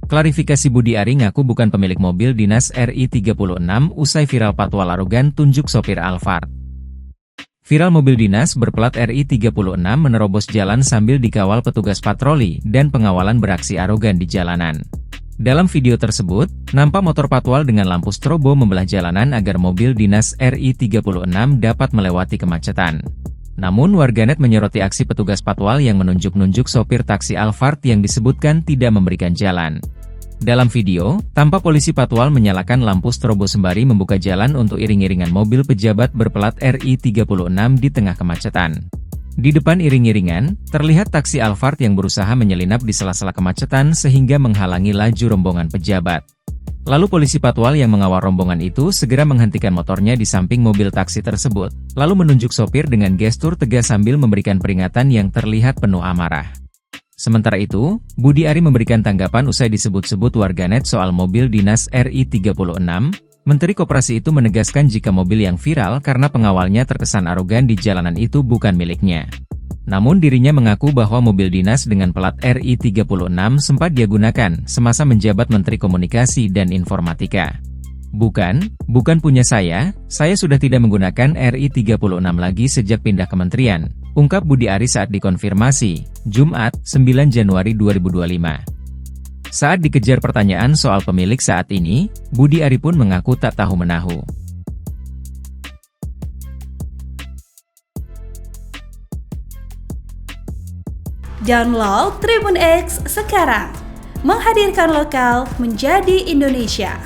Klarifikasi Budi Ari ngaku bukan pemilik mobil dinas RI 36 usai viral patwal arogan tunjuk sopir Alphard. Viral mobil dinas berplat RI 36 menerobos jalan sambil dikawal petugas patroli dan pengawalan beraksi arogan di jalanan. Dalam video tersebut, nampak motor patwal dengan lampu strobo membelah jalanan agar mobil dinas RI 36 dapat melewati kemacetan. Namun warganet menyoroti aksi petugas patwal yang menunjuk-nunjuk sopir taksi Alphard yang disebutkan tidak memberikan jalan. Dalam video, tampak polisi patwal menyalakan lampu strobo sembari membuka jalan untuk iring-iringan mobil pejabat berplat RI 36 di tengah kemacetan. Di depan iring-iringan, terlihat taksi Alphard yang berusaha menyelinap di sela-sela kemacetan sehingga menghalangi laju rombongan pejabat. Lalu polisi patwal yang mengawal rombongan itu segera menghentikan motornya di samping mobil taksi tersebut, lalu menunjuk sopir dengan gestur tegas sambil memberikan peringatan yang terlihat penuh amarah. Sementara itu, Budi Ari memberikan tanggapan usai disebut-sebut warganet soal mobil dinas RI 36, Menteri Koperasi itu menegaskan jika mobil yang viral karena pengawalnya terkesan arogan di jalanan itu bukan miliknya. Namun dirinya mengaku bahwa mobil dinas dengan plat RI 36 sempat dia gunakan semasa menjabat Menteri Komunikasi dan Informatika. Bukan punya saya sudah tidak menggunakan RI 36 lagi sejak pindah kementerian, ungkap Budi Ari saat dikonfirmasi, Jumat, 9 Januari 2025. Saat dikejar pertanyaan soal pemilik saat ini, Budi Ari pun mengaku tak tahu-menahu. Download Tribun X sekarang, menghadirkan lokal menjadi Indonesia.